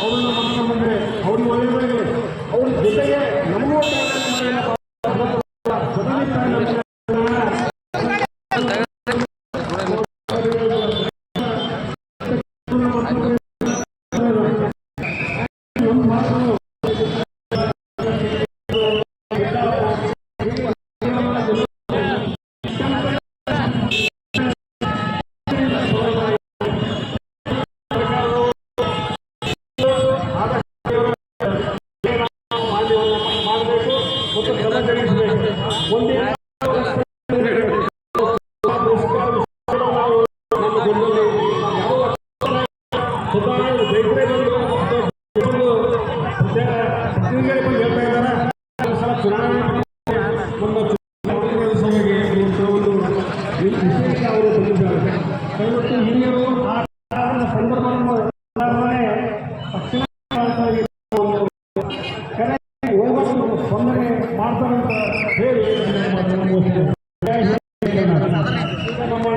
ಅವ್ರನ್ನ ಬಂದ್ರೆ ಅವ್ರಿಗೆ ಒಳ್ಳೆಯದಾಗಲಿ, ಅವ್ರ ಜೊತೆಗೆ ನಮಗೂ ಹಿರಿಯರು ಸಂದರ್ಭವನ್ನು ಸ್ಪಂದನೆ ಮಾಡ್ತಾರಂತ ಹೇಳಿ ನಮ್ಮ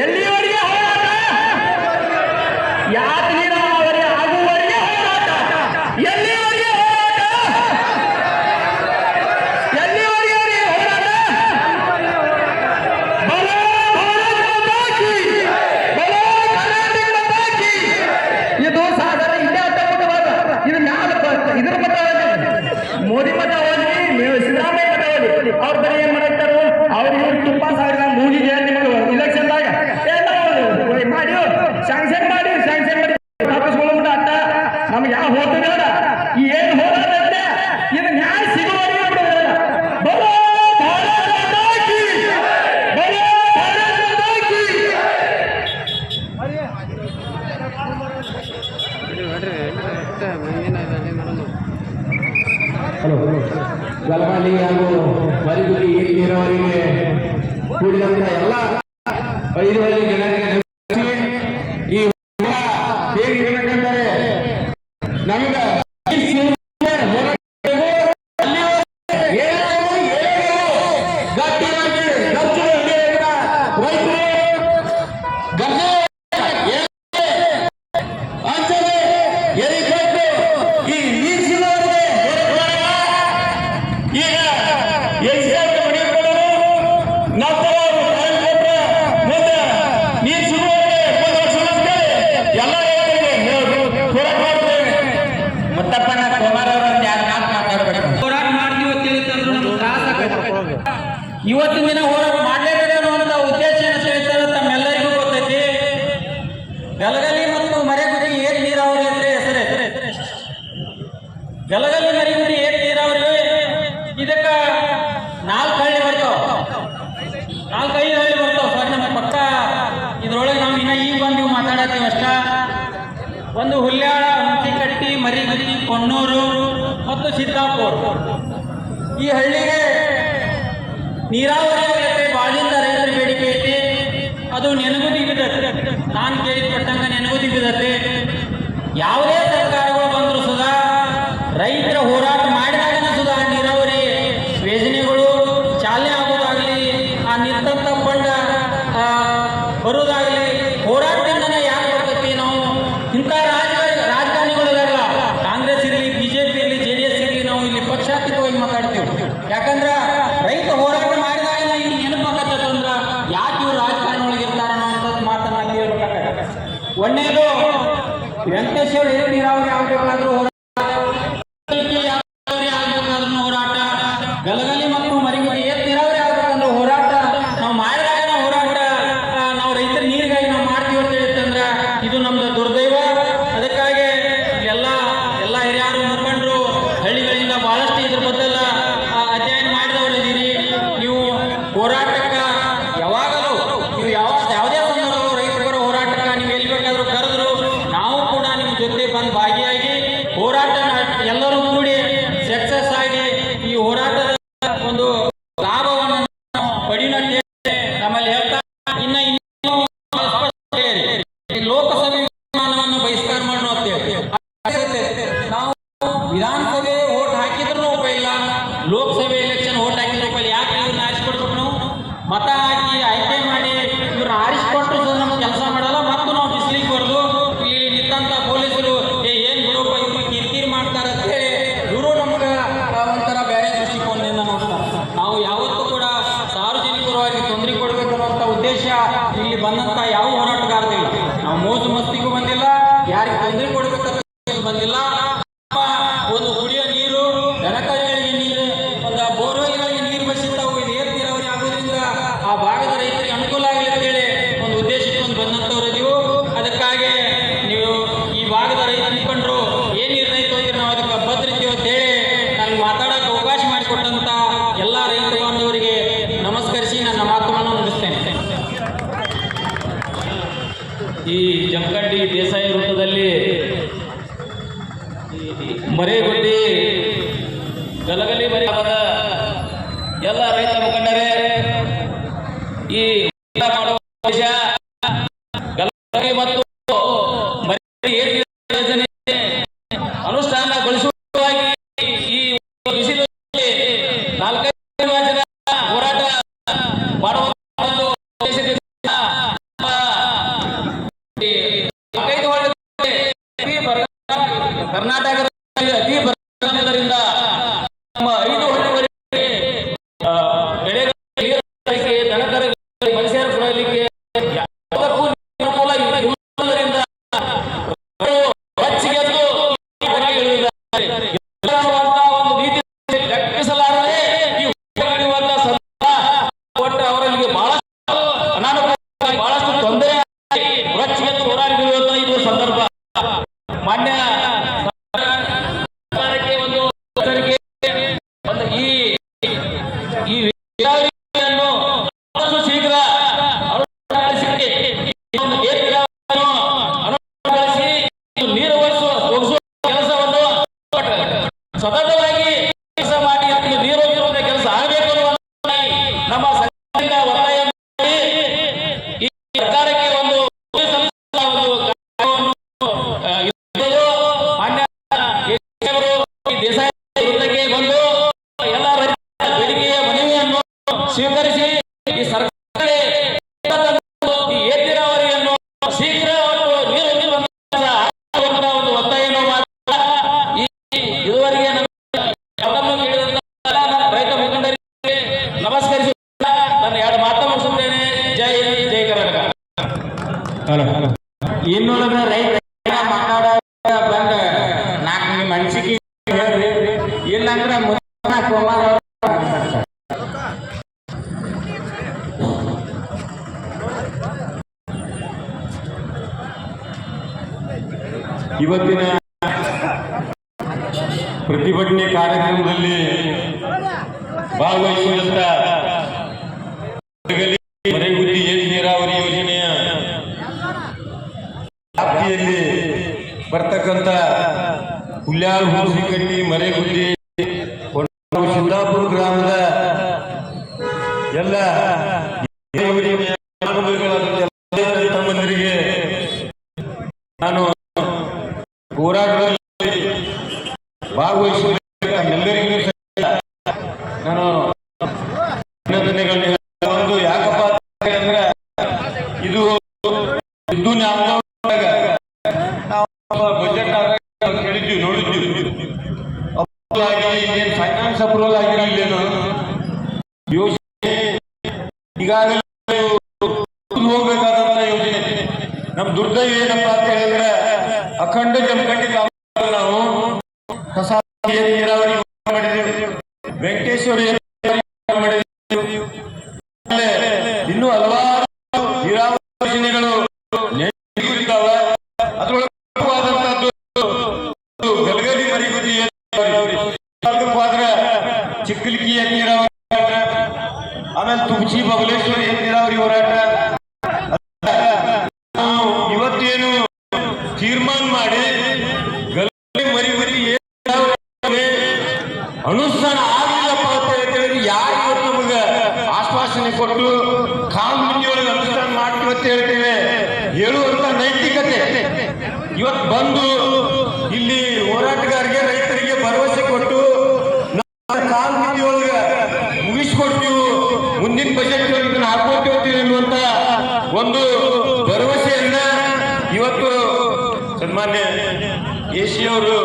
ಎಲ್ಲಿವರೆಗೆ ಯಾಕೆ ನೀರಾವರಿ ಆಗುವವರೆಗೆ ಹೋರಾಟ, ಎಲ್ಲಿವರೆಗೆ ಹೋರಾಟ, ಎಲ್ಲಿವರೆಗೆ ಹೋರಾಟ. ಬಲೋ ಬಾಕಿ, ಬಲೋ ಕರ್ನಾಟಕದ ಬಾಕಿ. ಇದು ಸಾಗರ ಇಲ್ಲೇ ಅಡ್ಡಪಟ್ಟವಾದ ಇದು ಮ್ಯಾಲ ಇದ್ರ ಮತ ಮೋದಿ ಮತ ಹೋಗಿ ಸಿದ್ದರಾಮಯ್ಯ ಮತ ಹೋಗಿ ಅವ್ರ ಬರೀ ಏನ್ ಮಾಡ್ತಾರೋ ಅವ್ರು ಇವ್ರು ತುಪ್ಪ ಸಾವಿರ ಮೂಗಿಗೆ ನಿಮಗೆ ಇಲೆಕ್ಷನ್ದಾಗ ಮಾಡಿ ಸ್ಯಾಂಕ್ಷನ್ ಮಾಡಿ ತಪ್ಪಿಸ್ಕೊಳ್ಳ ಅಟ್ಟ ನಮ್ಗೆ ಯಾವ ಹೋಗ್ತದೆ ಬೇಡ ಈ ಏನು ಹೋರಾಟಕ್ಕೆ ಇದು ನ್ಯಾಯ ಸಿಗುವವರೆಗೆ ಬಲೋ ಭಾರತದಾಕಿ, ಬಲೋ ಭಾರತದಾಕಿ. ಹಲೋ, ಗಲಭಾಲಿ ಹಾಗೂ ಮರಿಗುಡಿ ನೀರಾವರಿಗೆ ಕೂಡಿದಂತ ಎಲ್ಲ 5 ಜನರಿಗೆ ಈ ಹೇಗಿರಬೇಕೆಂದರೆ ನಮಗೆ ಇವತ್ತಿನ ದಿನ ಹೋರಾಟ ಮಾಡಲೇಬೇಕು ಅನ್ನುವಂಥ ಉದ್ದೇಶ ತಮ್ಮೆಲ್ಲರಿಗೂ ಗೊತ್ತೈತಿ. ಗಲಗಲಿ ಮತ್ತು ಮರೆಗುಡಿ ಏರಿ ನೀರಾವರಿ ಅಂತ ಹೆಸರೇ. ಗಲಗಲಿ ಮರೆಗುಡಿ ಏರಿ ನೀರಾವರಿ ಇದಕ್ಕೆ 4 ಹಳ್ಳಿ ಬರ್ತಾವ, 4-5 ಹಳ್ಳಿ ಬರ್ತಾವ ಸರ್. ನಮ್ಮ ಪಕ್ಕ ಇದ್ರೊಳಗೆ ನಾವು ಇನ್ನ ಈಗ ಬಂದು ಮಾತಾಡತ್ತೀವಿ ಅಷ್ಟ. ಒಂದು ಹುಲ್ಯಾಳ, ಹುಂಚಿಕಟ್ಟಿ, ಮರಿಗುಡಿ, ಕೊಣ್ಣೂರು ಮತ್ತು ಸಿದ್ದಾಪುರ. ಈ ಹಳ್ಳಿಗೆ ನೀರಾವರಿ ಬಾಳಿಂದ ರೈತರ ಬೇಡಿಕೆ ಐತಿ. ಅದು ನೆನಗುದಿ ಬಿದ್ದತೆ, ನಾನು ಕೇಳಿದ ಪಟ್ಟಂಗ ನೆನಗುದಿ ಬಿದ್ದತೆ. ಯಾವುದೇ ಸರ್ಕಾರಗಳು ಬಂದರೂ ಸುಧಾ ರೈತರ ಹೋರಾಟ ಮಾಡಿದಾಗ ಸುಧಾ ನೀರಾವರಿ ಯೋಜನೆಗಳು ಚಾಲನೆ ಆಗೋದಾಗಲಿ, ಆ ನಿಂತ ಫಂಡ್ ಬರೋದಾಗಲಿ ಹೋರಾಟದಿಂದನೇ ಯಾಕೆ ಬರ್ತೈತಿ. ನಾವು ಇಂಥ ರಾಜಕಾರಣಿಗಳಿಗೆಲ್ಲ ಕಾಂಗ್ರೆಸ್ ಇರಲಿ, ಬಿಜೆಪಿ ಇರಲಿ, JDS ಇರಲಿ, ನಾವು ಇಲ್ಲಿ ಪಕ್ಷಾತೀತವಾಗಿ ಮಾತಾಡ್ತೀವಿ. ಯಾಕಂದ್ರ ರೈತ ಹೋರಾಟ ಮಾಡಿದಾಗ ಈಗ ನೆನಪಾಗತ್ತಂದ್ರ ಯಾಕೆ ಇವ್ರು ರಾಜಕಾರಣ ಒಳಗೆ ಇರ್ತಾರ ಅನ್ನೋಂಥದ್ದು ಮಾತನ್ನ ಕೇಳ್ಬೇಕಾಗತ್ತೆ. ಒಂದೇದು ವೆಂಕಟೇಶ್ ಅವರು ಏನು ನೀರಾವರಿ ಆಗ್ಬೇಕಾದ್ರೂ ಹೋರಾಟ, ಹೋರಾಟ, ಗಲಗಲಿ ಮತ್ತು ಮರಿಗುಡಿ ಏನ್ ನೀರಾವರಿ ಆಗ್ಬೇಕಂದ್ರೆ ಹೋರಾಟ ನಾವು ಮಾಡಿದಾಗ ಹೋರಾಟ ನಾವು ರೈತರ ನೀರಿಗಾಗಿ ನಾವು ಮಾಡ್ತೀವಿ ಅಂತ ಹೇಳಿತ್ತಂದ್ರ ಇದು ನಮ್ದು ದುರ್ದೈವ. ಅದಕ್ಕಾಗಿ ಎಲ್ಲ ಹಿರಿಯರು ಮುಖಂಡರು ಹಳ್ಳಿಗಳಿಂದ ಬಹಳಷ್ಟು ಇದ್ರ ಬದಲ ಅಧ್ಯಯನ ಮಾಡಿದವರು ಇದ್ದೀರಿ. ನೀವು ಹೋರಾಟಕ್ಕೆ ಯಾವಾಗಲೂ ನೀವು ಯಾವುದೇ ಸಂದರ್ಭ ರೈತರ ಹೋರಾಟಕ್ಕೆ ನೀವು ಎಲ್ಲಿ ಬೇಕಾದ್ರೂ ಕರೆದ್ರು ನಾವು ಕೂಡ ನಿಮ್ಮ ಜೊತೆ ಬಂದು ಭಾಗಿಯಾಗಿ ಹೋರಾಟ ಎಲ್ಲರೂ ಕೂಡಿ ಸಕ್ಸಸ್ ಆಗಿ ಈ ಹೋರಾಟದ ಒಂದು ಲಾಭವನ್ನು ಪಡೆಯುವಂತೆ ನಮ್ಮಲ್ಲಿ ಹೇಳ್ತಾ ಇನ್ನೂ ಲೋಕಸಭೆ ವಿಮಾನವನ್ನು ಬಹಿಷ್ಕಾರ ಮಾಡೋಣ ಅಂತೇಳಿ ನಾವು ವಿಧಾನಸಭೆ ಓಟ್ ಹಾಕಿದ್ರು ಉಪಯೋಗ ಇಲ್ಲ, ಲೋಕಸಭೆ ಎಲೆಕ್ಷನ್ ಓಟ್ ಹಾಕಿದ್ರು ಉಪಯೋಗ. ಯಾಕೆ ಇವ್ರನ್ನ ಆರಿಸ್ಕೊಡ್ಬೇಕು? ನಾವು ಮತ ಹಾಕಿ ಆಯ್ಕೆ ಮಾಡಿ ಇವ್ರನ್ನ ಆರಿಸ್ಕೊಟ್ರು ನಮ್ಗೆ ಕೆಲಸ ಮಾಡಲ್ಲ. ಮತ್ತು ನಾವು ಬಿಸಿಲಿಗೆ ಬರೆದು ಇಲ್ಲಿ ನಿಂತ ಪೊಲೀಸರು ಏನ್ ಬಿಡೋಪ್ಪ ಇವ್ರು ಕಿರಿಕಿರಿ ಮಾಡ್ತಾರೆ ಅಂತ ಹೇಳಿ ಇವರು ನಮ್ಗೆ ಒಂಥರ ಬೇರೆ ದೃಷ್ಟಿಕೋನದಿಂದ ನೋಡ್ತಾರೆ. ನಾವು ಯಾವತ್ತೂ ಕೂಡ ಸಾರ್ವಜನಿಕರವಾಗಿ ತೊಂದರೆ ಕೊಡಬೇಕು ಅನ್ನುವಂಥ ಉದ್ದೇಶ ಇಲ್ಲಿ ಬಂದಂತ ಯಾವ ಹೋರಾಟಗಾರದಿಲ್ಲ. ನಾವು ಮೋಜು ಮಸ್ತಿಗೂ ಬಂದಿಲ್ಲ, ಯಾರಿಗೆ ತೊಂದರೆ ಕೊಡಬೇಕಂತ ಬಂದಿಲ್ಲ. ಒಂದು ಕುಡಿಯೋ ನೀರು, ದನಕರುಗಳಿಗೆ ನೀರು, ಒಂದು ಬೋರ್ವೆಲ್ಗಳಿಗೆ ನೀರು ಬಸಿತಾವು. ಇದು ಏರ್ ನೀರಾವರಿ ಆಗೋದ್ರಿಂದ ಆ ಭಾಗದ ರೈತರಿಗೆ ಅನುಕೂಲ ಆಗಲಿ ಅಂತೇಳಿ ಒಂದು ಉದ್ದೇಶ ಇಟ್ಕೊಂಡು ಬಂದಂಥವ್ರು ಇದೀವು. ಅದಕ್ಕಾಗಿ ನೀವು ಈ ಭಾಗದ ರೈತ ಮುಖಂಡರು ಏನ್ ನಿರ್ಣಯ ತಗೊಂಡ್ರೆ ನಾವು ಅದಕ್ಕೆ ಬದ್ರಿದ್ದೀವಿ ಅಂತೇಳಿ ನನಗೆ ಮಾತಾಡೋಕೆ ಅವಕಾಶ ಮಾಡಿಕೊಟ್ಟಂತ ಎಲ್ಲ ರೈತ ಬಾಂಧವರಿಗೆ ನಮಸ್ಕರಿಸಿ ನನ್ನ ಮಾತುಗಳನ್ನು ಮುಗಿಸ್ತೇನೆ. ಈ ಜಮಖಂಡಿ ದೇಸಾಯಿ ವೃತ್ತದಲ್ಲಿ ಮರೇಗುಡ್ಡಿ ಗಲಗಲಿ ಮರಿಯಾದ ಎಲ್ಲ ರೈತ ಮುಖಂಡರೇ, ಈ ಮಾಡುವ ಉದ್ದೇಶ ಗಲಗಲಿ ಮತ್ತು ಯೋಜನೆ ಅನುಷ್ಠಾನಗೊಳಿಸುವುದಾಗಿ ಈ ಬಿಸಿಲಲ್ಲಿ 4-5 ಜನ ಹೋರಾಟ ಮಾಡುವ ಒಂದು ಉದ್ದೇಶದಿಂದ ಕರ್ನಾಟಕ ಅತಿ ಬರದಿಂದ ನಮ್ಮ 5 ಹಳ್ಳಿಗಳಿಗೆ ಬೆಳೆಗಳಿಗೆ ದನಕರುಗಳಿಗೆ ಮನುಷ್ಯರ ಕೊಡಲಿಕ್ಕೆ ಯಾವುದಕ್ಕೂ ಅನುಕೂಲ ಇರುವುದರಿಂದ ಹೆಚ್ಚಿಗೆದ್ದು ಒಂದು ನೀತಿ ಲೆಕ್ಕಿಸಲಾರದೆ ಕೊಟ್ಟು ಅವರಿಗೆ ಬಹಳಷ್ಟು ಅನಾನುಕೂಲ, ಬಹಳಷ್ಟು ತೊಂದರೆ ಹೆಚ್ಚಿಗೆದ್ದು ಹೋರಾಡಿರುವಂತಹ ಇದು ಸಂದರ್ಭ. ಮಾನ್ಯ ಸರ್ಕಾರಕ್ಕೆ ಒಂದು ಈ ವಿಚಾರವನ್ನು ಆದಷ್ಟು ಶೀಘ್ರ ಅನುಷ್ಠಾನಗೊಳಿಸಿ ನೀರು ಒದಗಿಸುವ ಕೆಲಸವನ್ನು ಸತತವಾಗಿ ಕೆಲಸ ಮಾಡಿ ನೀರು ಒದಗಿಸುವ ಕೆಲಸ ಆಗಬೇಕು ಅನ್ನುವ ನಮ್ಮ ಸರ್ಕಾರದಿಂದ ಒತ್ತಾಯ ಮಾಡಿ ಈ ಸರ್ಕಾರಕ್ಕೆ ಒಂದು ದೇಸಾಯಿ ವೃತ್ತಕ್ಕೆ ಬಂದು ಎಲ್ಲ ರೈತರ ಬೇಡಿಕೆಯ ಮನವಿಯನ್ನು ಸ್ವೀಕರಿಸಿ ಈ ಸರ್ಕಾರ ಈ ಏತ ನೀರಾವರಿಯನ್ನು ಶೀಘ್ರ ನೀರು ಒಂದು ಒತ್ತಾಯವನ್ನು ಇದುವರೆಗೆ ರೈತ ಮುಖಂಡರಿಗೆ ನಮಸ್ಕರಿಸಿ ನಾನು 2 ಮಾತು ಮುಗಿಸುತ್ತೇನೆ. ಜೈ ಹಿಂದ್, ಜೈ ಕರ್ನಾಟಕ. ಇನ್ನೊಳಗ ರೈತ ಮಾತಾಡ ಬಂದ 4 ಮನ್ಸಿಗೆ ಹೇಳ್ರಿ, ಇಲ್ಲಂದ್ರ ಇವತ್ತಿನ ಪ್ರತಿಭಟನೆ ಕಾರ್ಯಕ್ರಮದಲ್ಲಿ ಭಾಗವಹಿಸಿದಂತ ಮರೇಗುಡ್ಡಿ ಏತ ನೀರಾವರಿ ಯೋಜನೆಯ ವ್ಯಾಪ್ತಿಯಲ್ಲಿ ಬರ್ತಕ್ಕಂಥ ಹುಲ್ಯಾಳ್, ಹುಣಸಿಕಟ್ಟಿ, ಮರೇಗುಡ್ಡಿ, ಸಿದ್ದಾಪುರ ಗ್ರಾಮದ ಎಲ್ಲ ತಮ್ಮಂದರಿಗೆ ನಾನು ಹೋರಾಟದಲ್ಲಿ ಭಾಗವಹಿಸುವ ಎಲ್ಲರಿಗೂ ನಾನು ಅಭಿನಂದನೆಗಳನ್ನ ಒಂದು ಯಾಕಪ್ಪ ಅಂದ್ರೆ ಇದು ನಾವು ಬಜೆಟ್ ಕೇಳಿದ್ವಿ, ನೋಡಿದ್ವಿ. ಇನ್ನೇನು ಫೈನಾನ್ಸ್ ಅಪ್ರೂವಲ್ ಆಗಿರಲಿಲ್ಲೇನು ಯೋಜನೆ ಈಗಾಗಲೇ ಹೋಗ್ಬೇಕಾದಂತ ಯೋಜನೆ. ನಮ್ ದುರ್ದೈವ ಏನಪ್ಪಾ ಅಂತ ಹೇಳಿದ್ರೆ ಅಖಂಡ ಜಮಖಂಡಿ ತಾಲೂಕು ನಾವು ಹೊಸ ನೀರಾವರಿ ಮಾಡಿದ್ದೇವೆ, ವೆಂಕಟೇಶ್ವರ ಮಾಡಿದ್ದೇವೆ, ಇನ್ನೂ ಹಲವಾರು ನೀರಾವರಿ ಯೋಜನೆಗಳು ಇದ್ದಾವೆ. ಅದ್ರೊಳಗೆ ಗಲಗಲಿ ಮರಿಗುದಿ ಚಿಕ್ಕಲಿಕ್ಕಿ ನೀರಾವರಿ, ಆಮೇಲೆ ತುಮಚಿ ಬಬಲೇಶ್ವರಿ ನೀರಾವರಿ ಹೋರಾಟ. ಇವತ್ತೇನು ತೀರ್ಮಾನ ಮಾಡಿ ಗಲಗಲಿ ಮರಿಗುದಿ ಅನುಷ್ಠಾನ ಆಗಲಿಲ್ಲಪ್ಪ ಅಂತ ಹೇಳಿದ್ರೆ ಯಾರು ಇವತ್ತು ನಮಗೆ ಆಶ್ವಾಸನೆ ಕೊಟ್ಟು ಕಾನೂನಿನೊಳಗೆ ಅನುಷ್ಠಾನ ಮಾಡ್ತೀವಿ ಅಂತ ಹೇಳ್ತೇವೆ ಹೇಳುವಂತ ನೈತಿಕತೆ ಇವತ್ತು ಬಂದು ಇಲ್ಲಿ ಹೋರಾಟಗಾರರಿಗೆ ರೈತರಿಗೆ ಭರವಸೆ ಕೊಟ್ಟು ಕಾನೂನಿನೊಳಗೆ ಮುಗಿಸ್ಕೊಡ್ತೀವಿ, ಮುಂದಿನ ಬಜೆಟ್ ಇದನ್ನ ಹಾಕೊಳ್ತೀವಿ ಅನ್ನುವಂತ ಒಂದು ಭರವಸೆಯನ್ನ ಇವತ್ತು ಸನ್ಮಾನ್ಯ ಎಸಿ ಅವರು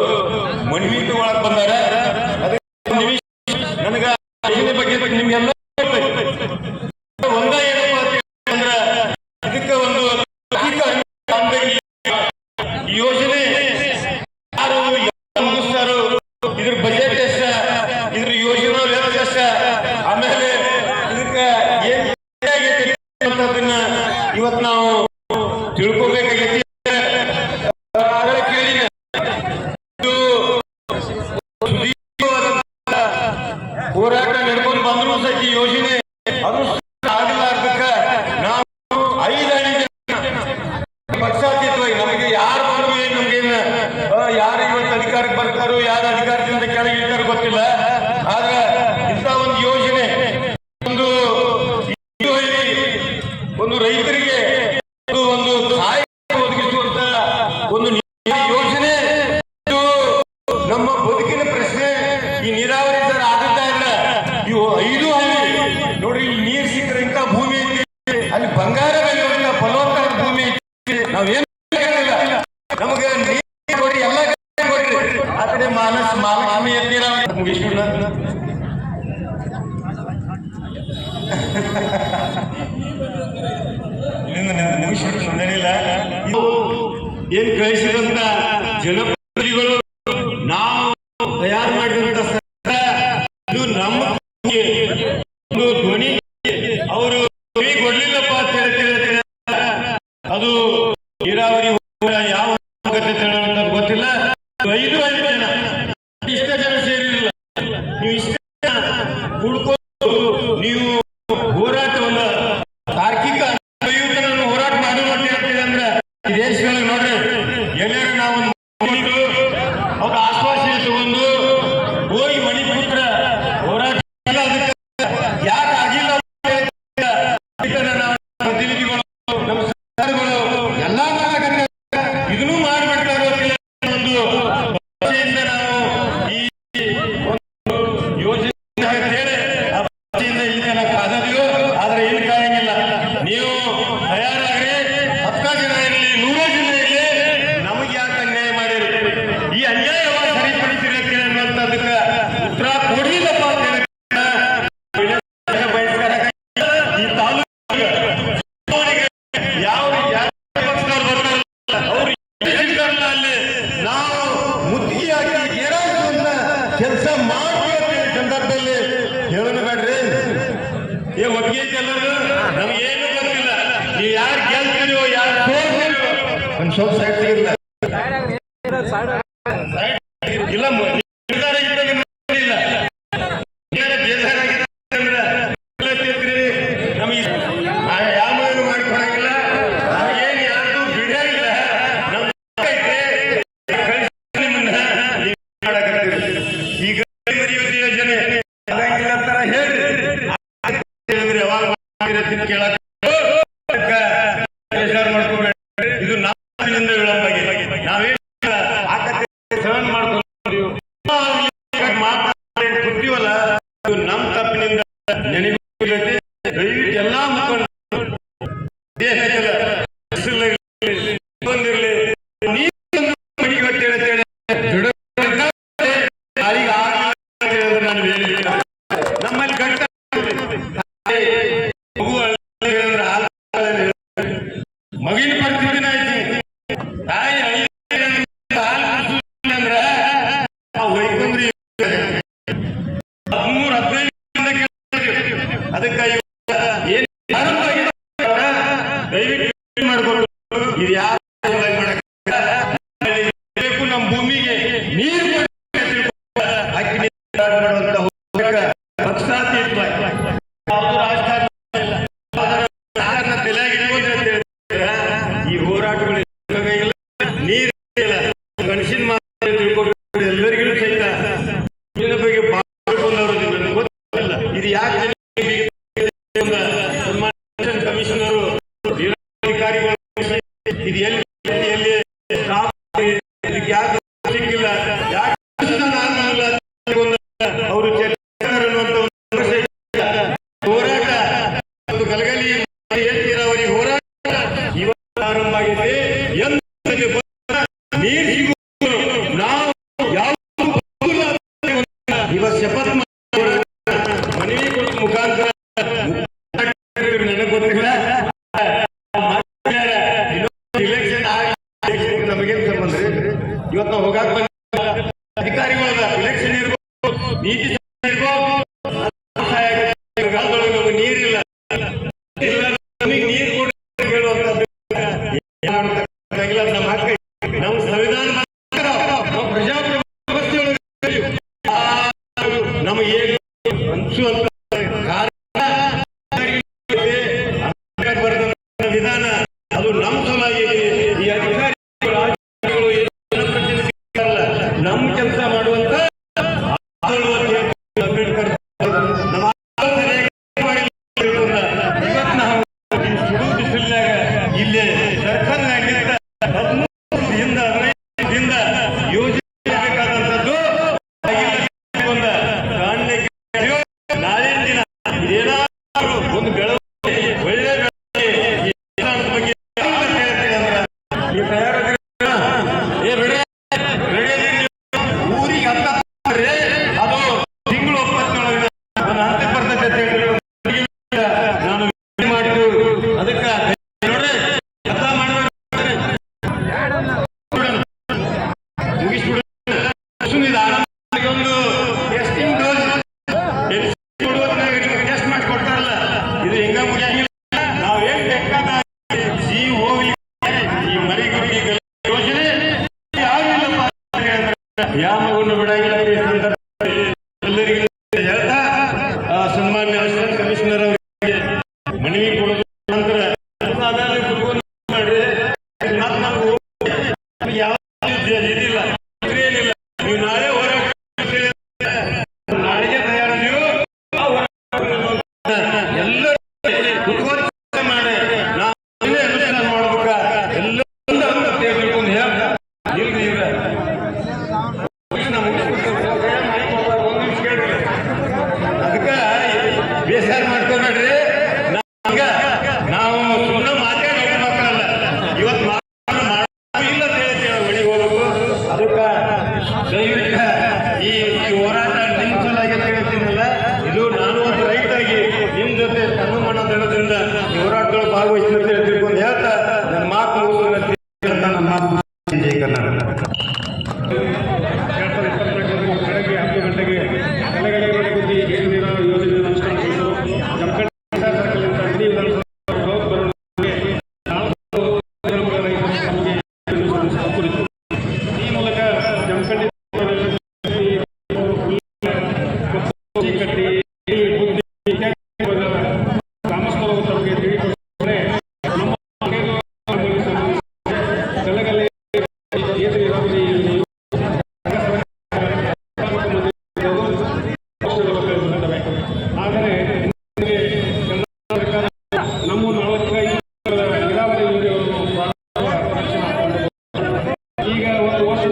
ಮನವಿಗೆ ಒಳಗೆ ಬಂದಾರ. ನನಗ ಯೋಜನೆ ಬಗ್ಗೆ ನಿಮ್ಗೆಲ್ಲ ಒಂದ ಏನಪ್ಪ ಅಂದ್ರೆ ಇದಕ್ಕೆ ಒಂದು ಯೋಜನೆ ಯಾರು ಮುಗಿಸ್ತಾರೋ ಇದ್ರ ಬಜೆಟ್ ಎಷ್ಟ, ಇದ್ರ ಯೋಜನಾ ವೆಚ್ಚ ಎಷ್ಟ, ಆಮೇಲೆ ಇದಕ್ಕೆ ಏನ್ ಅಂತದನ್ನ ಇವತ್ತು ನಾವು ತಿಳ್ಕೊಬೇಕಾಗೈತಿ. ಹೋರಾಟ ನಡ್ಕೊಂಡು ಬಂದ್ರು ಸಹಿತ ಯೋಜನೆ ಅದು ಆಗಲಾರ್ದಕ್ಕ ನಾವು 5 ಪಕ್ಷಾತೀತವಾಗಿ ನಮಗೆ ಯಾರು ಬಂದ್ರು ನಮ್ಗೇನು ಯಾರು ಇವತ್ತು ಅಧಿಕಾರಕ್ಕೆ ಬರ್ತಾರೋ ಯಾರು ಅಧಿಕಾರದಿಂದ ಕೆಳಗಿಳಿತಾರೋ ಗೊತ್ತಿಲ್ಲ. ಆದ್ರೆ ಇಂಥ ಒಂದು ಯೋಜನೆ ಒಂದು ರೈತರಿಗೆ ಒಂದು ಸಹಾಯ ಒದಗಿಸುವಂತ ಒಂದು ಯೋಜನೆ ನಮ್ಮ ಬದುಕಿನ ಪ್ರಶ್ನೆ. ಈ ನೀರಾವರಿ ಸರ್ ಆಗುತ್ತಾ ಇಲ್ಲ. ಇವು 5 ಹಳ್ಳಿ ನೋಡ್ರಿ, ಇಲ್ಲಿ ನೀರು ಸಿಕ್ಕರೆ ಇಂಥ ಭೂಮಿ ಐತಿ, ಅಲ್ಲಿ ಬಂಗಾರ ಬೆಳೆಯುವಂತ ಫಲವತ್ತಾದ ಭೂಮಿ ಐತಿ. ನಾವೇನು ನಮಗೆ ನೀರು ಕೊಡ್ರಿ, ಎಲ್ಲ ಕೊಡ್ರಿ. ಆ ಕಡೆ ಮಾಲಕ್ಷ್ಮಿ ನೀರಾವರಿ ಮುಗಿಸ್ಬಿಡ ಮುಗಿಸ್ಬಿಟ್ಟು ನಡೆಯಿಲ್ಲ. ಏನ್ ಕಳಿಸಿದಂತ ಜನಪ್ರತಿನಿಧಿಗಳು ನಾವು ತಯಾರು ಮಾಡಿದಂತ ಇದು ನಮ್ಮ ಒಂದು ಧ್ವನಿ ಅವರು ಕೊಡ್ಲಿಲ್ಲಪ್ಪ ಅಂತ ಹೇಳ್ತಾರೆ. ಅದು ನೀರಾವರಿ ಯಾವ ಗೊತ್ತಿಲ್ಲ. 5 ಜನ ಇಷ್ಟ ಜನ ಸೇರಿರಲಿಲ್ಲ. ನೀವು ಇಷ್ಟ ಹುಡ್ಕೊಂಡು ನೀವು ಹೋರಾಟವನ್ನ ತಾರ್ಕಿಕ ಹೋರಾಟ ಮಾಡೋದು ಅಂತ ಹೇಳ್ತೀವಿ ಅಂದ್ರೆ ಈ ದೇಶಗಳಿಗೆ ನೋಡ್ರಿ ಎಲ್ಲರೂ ನಾವು ಅವ್ರ ಆಶ್ವಾಸನೆ ತಗೊಂಡು ಹೋಗಿ ಮಣಿಪುತ್ರ ಹೋರಾಟ ಯಾಕೆ ಆಗಿಲ್ಲ ಪ್ರತಿನಿಧಿಗಳು ನಮ್ಮ ಸರ್ಕಾರಗಳು ಎಲ್ಲ ಇದನ್ನು ಮಾಡಿಬಿಡ್ತಾರೆ. ಒಂದು ಭಾಷೆಯಿಂದ ನಾವು ಈ ಯೋಜನೆ ಹೇಳಿ ಆ ಭಾಷೆಯಿಂದ ಇಲ್ಲಿ ಜನ ಕಾದಿದೆಯೋ ಆದ್ರೆ ಏನು ಕಾಯಂಗಿಲ್ಲ. ನೀವು ತಯಾರಾಗ್ರಿ, 10 ಜನ ಇರಲಿ, 100 ಜನ ಇರಲಿ, ನಮಗೆ ಯಾಕೆ ಅನ್ಯಾಯ ಮಾಡಿರಿ, ಈ ಅನ್ಯಾಯವಾಗಿ ಸರಿಪಡಿಸಿರಿ ಅನ್ನುವಂಥದ್ದಕ್ಕೆ ಉತ್ತರ ಕೊಡಲಿಲ್ಲಪ್ಪ ಅಂತ ಹೇಳಿ ಈ ತಾಲೂಕಿಗೆ ಯಾವ ಪಕ್ಷದವ್ರು ಬರ್ತಾರಲ್ಲ ಅವ್ರು ಅಲ್ಲಿ ನಾವು ಮುತ್ತಿಗೆಯಾಗಿ ಏರಾಗುವಂತ ಕೆಲಸ ಮಾಡ್ತೀವಿ ಸಂದರ್ಭದಲ್ಲಿ ಹೇಳೋಣ ಬೇಡ್ರಿ. ಒಟ್ಟಿಗೆ ಐತಿ ಎಲ್ಲರೂ, ನಮಗೇನು ಗೊತ್ತಿಲ್ಲ. ನೀವು ಯಾರು ಗೆಲ್ತೀರೋ ಯಾರು ಸೋಲ್ತೀರೋ ಒಂದು ಸ್ವಲ್ಪ ಸೈಡ್ ತೆಗಿಲ್ಲ ಇಲ್ಲ ನಿರ್ಧಾರ ಇಲ್ಲ. ನಮಗೆ ಯಾವ ಮಾಡಿಕೊಡಂಗಿಲ್ಲ, ನಮಗೇನು ಯಾರು ಬಿಡಂಗಿಲ್ಲ. ಈಗ ಯೋಜನೆ ಅಂತಾರ ಹೇಳ್ರಿ, ಯಾವಾಗ ಕೇಳಕ್ ಇದು ನಮ್ಮಿಂದ ವಿಳಂಬ ಆಗಿದೆ. ನಾವೇನು ಸಹನ್ ಮಾಡ್ಕೊಂಡು ಮಾತಾಡ್ತೀವಲ್ಲ, ಇದು ನಮ್ಮ ತಪ್ಪಿನಿಂದ ನೆನಪಿಲ್ಲದೆ ದಯವಿಟ್ಟು ಎಲ್ಲಾ ಮುಖಂಡ ಬಂದಿರಲಿ ನಾನು ಹೇಳಿದ್ದೇನೆ. ನಮ್ಮಲ್ಲಿ ಗಂಟ ಮಗಿನ ಪರಿಸ್ಥಿತಿನ ಐತಿ. ತಾಯಿ ಅಂದ್ರ ವೈಕುಂದ್ರಿ 13-15 ಅದಕ್ಕೆ ಏನ್ ದಯವಿಟ್ಟು ಮಾಡ್ಕೊಂಡು ಇದು ಯಾರು ಬೇಕು ನಮ್ಮ ಭೂಮಿಗೆ ನೀರು ಈ ಹೋರಾಟಗಳು ನೀರು ಮನುಷ್ಯನ ಎಲ್ಲರಿಗೂ ಸಹಿತ ಬಗ್ಗೆ ಗೊತ್ತಿಲ್ಲ. ಇದು ಯಾಕೆ ಕಮಿಷನರು ಅಧಿಕಾರಿಗಳು ಇದು ಎಲ್ಲಿ ಯಾಕೆ ಸಿಕ್ಕಿಲ್ಲ, ಯಾಕೆ ಅವರು ಹೋರಾಟ ಒಂದು ಗಲಗಲಿ ನೀರಾವರಿ ಹೋರಾಟ ಇವತ್ತು ಪ್ರಾರಂಭ ಆಗಿದೆ. ನೀರು ಸಿಗುವುದು ನಾವು ಯಾವ ಇವತ್ತು ಶಪಥ ಮನವಿ ಕೊಟ್ಟು ಮುಖಾಂತರ ನನಗೆ ಗೊತ್ತಿಲ್ಲ. ಇಲೆಕ್ಷನ್ ನಮಗೇನು ಸಂಬಂಧ್ರಿ? ಇವತ್ತು ನಾವು ಹೋಗಾಕ ಬಂದ ಅಧಿಕಾರಿಗಳ ಇಲೆಕ್ಷನ್ ಇರ್ಬೋದು, ನೀತಿ ಇರ್ಬೋದು, ನಮಗೆ ನೀರಿಲ್ಲ, ನೀರು ಕೊಡಿ ಹೇಳುವಂತದ್ದು ನಮ್ಮ ಹಕ್ಕ. ನಾವು ಸಂವಿಧಾನ ನಾವು ಪ್ರಜಾಪ್ರಭುತ್ವ ವ್ಯವಸ್ಥೆಯೊಳಗೆ ನಮಗೆ ಅನ್ಸುವಂತ ವಿಧಾನ ಅದು ನಮ್ಮ ಸಲುವಾಗಿ ಈ ಅಧಿಕಾರಿಗಳು ನಮ್ಮ ಕೆಲಸ ಮಾಡುವಂತ ಅಂಬೇಡ್ಕರ್ ನಮ್ಮ ಇವತ್ತು ನಾವು ಸುಡು ಬಿಸಿಲಾಗ ಇಲ್ಲೇ ಸರ್ಕಾರದಿಂದ 15 ಯೋಜನೆ ಬೇಕಾದಂಥದ್ದು ನಾಳೆ ದಿನ ಏನಾದ್ರು ಒಂದು ಬೆಳವಣಿಗೆ ಒಳ್ಳೆ ಬಗ್ಗೆ ನೀವು ತಯಾರಾಗಿ ಊರಿಗೆ ಅದು ತಿಂಗಳು 9 ಒಂದು ಹಂತ ಬರ್ತದೆ ನಾನು ಮಾಡಿದ್ದು. ಅದಕ್ಕೆ ನೋಡ್ರಿ ಅರ್ಥ ಮಾಡ್ಬೇಕು, ಮುಗಿಸ್ಬಿಡು. ಒಂದು ಟೆಸ್ಟಿಂಗ್ ಡೋಸ್ ಟೆಸ್ಟ್ ಮಾಡಿ ಕೊಡ್ತಾರಲ್ಲ, ಇದು ಹೆಂಗ ಮುಗಿಯಂಗಿಲ್ಲ. ನಾವೇನ್ ಬೇಕಾದ ಜೀವ ಹೋಗ್ಲಿ, ಈ ಮರಿಗುಡಿ ಯೋಜನೆ ಯಾವಿಲ್ಲಪ್ಪ ಯಾವ ಮಗುವನ್ನು ಬಿಡಂಗಿಲ್ಲ. ಎಲ್ಲರಿಗೂ ಹೇಳ್ತಾ ಸನ್ಮಾನ್ಯ ಅಸಿಸ್ಟೆಂಟ್ ಕಮಿಷನರ್ ಅವರಿಗೆ ಮನವಿ ಕೊಡೋದು ನಂತರ ಮಾಡ್ರಿ. ಯಾವ ಇದಿಲ್ಲ, ಏನಿಲ್ಲ. ನೀವು ನಾಳೆ ಹೋರಾಟ ನಾಳೆಗೆ ತಯಾರು, ನೀವು ಎಲ್ಲರೂ ಮಾಡಿ ನಾವು ಅನುಷ್ಠಾನ ಮಾಡ್ಬೇಕ. ಎಲ್ಲ ತಿಳ್ಕೊಂಡು ಹೇಳ್ತಾ ಅದಕ್ಕೆ ಬೇಸಾಯ ಮಾಡ್ಕೋಬೇಡ್ರಿ. ನಾವು ಸುಮ್ಮನೆ ಮಾತಾಡಿ ಹೋಗ್ಬೇಕಲ್ಲ, ಇವತ್ತು ಇಲ್ಲ ಒಳಗೆ ಹೋಗ್ಬೇಕು. ಅದಕ್ಕೆ ದಯವಿಟ್ಟು ಈ ಹೋರಾಟ ನಿಮ್ಮ ಸಲುವಾಗಿ ಹೇಳ್ತೀನಲ್ಲ, ಇದು ನಾನು ಒಂದು ರೈತಾಗಿ ನಿಮ್ಮ ಜೊತೆ ತನ್ನ ಮನ ಹೇಳೋದ್ರಿಂದ ಈ ಹೋರಾಟಗಳು ಭಾಗವಹಿಸಿದ ತಿಳ್ಕೊಂಡು ಹೇಳ್ತಾ ನನ್ನ ಮಾತು ನನ್ನ ಮಾತು ಜೈ ಕರ್ನಾಟಕ. ಬೆಳಗ್ಗೆ 10 ಗಂಟೆಗೆ ಕಲೆಗಡೆ ಯೋಜನೆ ಅನುಷ್ಠಾನಗೊಳಿಸಲು ಜಮಖಂಡಿ ಸರ್ಕಲ್ನಿಂದ ಇಡೀ ಕುರಿತು ಈ ಮೂಲಕ ಜಮಖಂಡಿ ಗ್ರಾಮಸ್ಥರು ತಮಗೆ ತಿಳಿದುಕೊಂಡರೆ ನಮ್ಮ ಕಲೆಗಲೆ ಆದರೆ ನಮ್ಮ 45 ನೀರಾವರಿ ಈಗ ಒಂದು ವರ್ಷ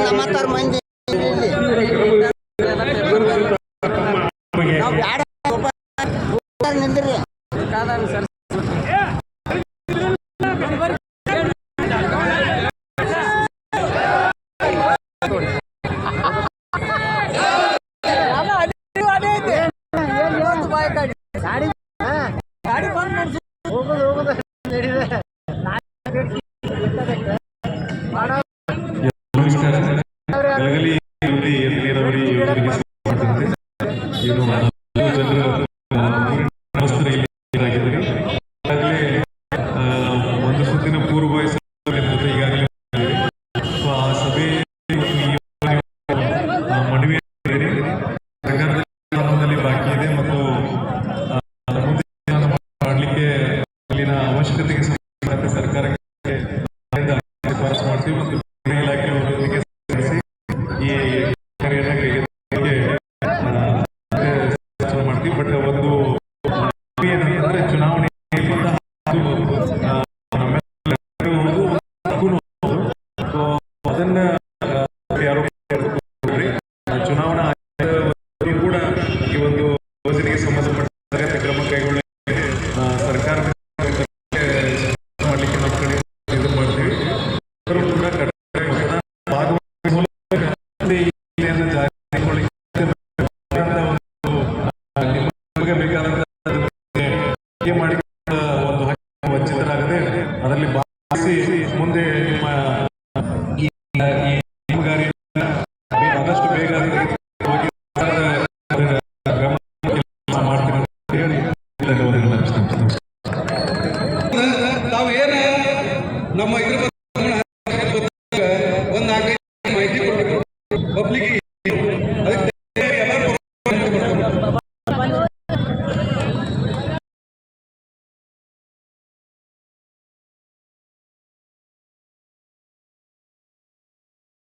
ನಮ್ಮತ್ತಾರು ಮಂದಿ ನಿಂದ್ರಿ ನಮಸ್ಕಾರ. ಬೆಳಗಲಿ ನೀರಾವರಿ ಯೋಜನೆಗೆ ಸಂಬಂಧಪಟ್ಟಂತೆ ಏನು ಜನರು ಗ್ರಾಮಸ್ಥರು ಇಲ್ಲಿ ಆಗಿದ್ದಾರೆ. ಈಗಾಗಲೇ ಒಂದು ಸುತ್ತಿನ ಪೂರ್ವಭಾವಿ ಸಭೆ ಈಗಾಗಲೇ ಆ ಸಭೆ ಮನವಿ ಸರ್ಕಾರದಲ್ಲಿ ಬಾಕಿ ಇದೆ ಮತ್ತು ಮುಂದೆ ಮಾಡಲಿಕ್ಕೆ ಅಲ್ಲಿನ ಅವಶ್ಯಕತೆಗೆ ಸಂಬಂಧಪಟ್ಟಂತೆ ಸರ್ಕಾರಕ್ಕೆ ಶಿಫಾರಸು ಮಾಡ್ತೀವಿ ಮತ್ತು ಇಲಾಖೆ ಈ ಮಾಡ್ತೀವಿ. ಬಟ್ ಒಂದು ಏನಂತಂದ್ರೆ ಚುನಾವಣೆ ಅದನ್ನ ಯಾರು ಚುನಾವಣಾ ಆಯೋಗ ಕೂಡ ಈ ಒಂದು ಯೋಜನೆಗೆ ಸಂಬಂಧಪಟ್ಟ ಕ್ರಮ ಕೈಗೊಳ್ಳಲಿಕ್ಕೆ ಸರ್ಕಾರ ಮಾಡಲಿಕ್ಕೆ ನಮ್ಮ ಕಡೆ ಇದು ಮಾಡ್ತೀವಿ. ಕೂಡ ಮಾಡಿ ಒಂದು ವಂಚಿತರಾಗದೆ ಅದರಲ್ಲಿ ಭಾಗಿಸಿ ಮುಂದೆ ನಿಮ್ಮ ಆದಷ್ಟು ಬೇಗ ಮಾಡ್ತೀನಿ ಅಂತ ಹೇಳಿ ತಾವು ಏನು ನಮ್ಮ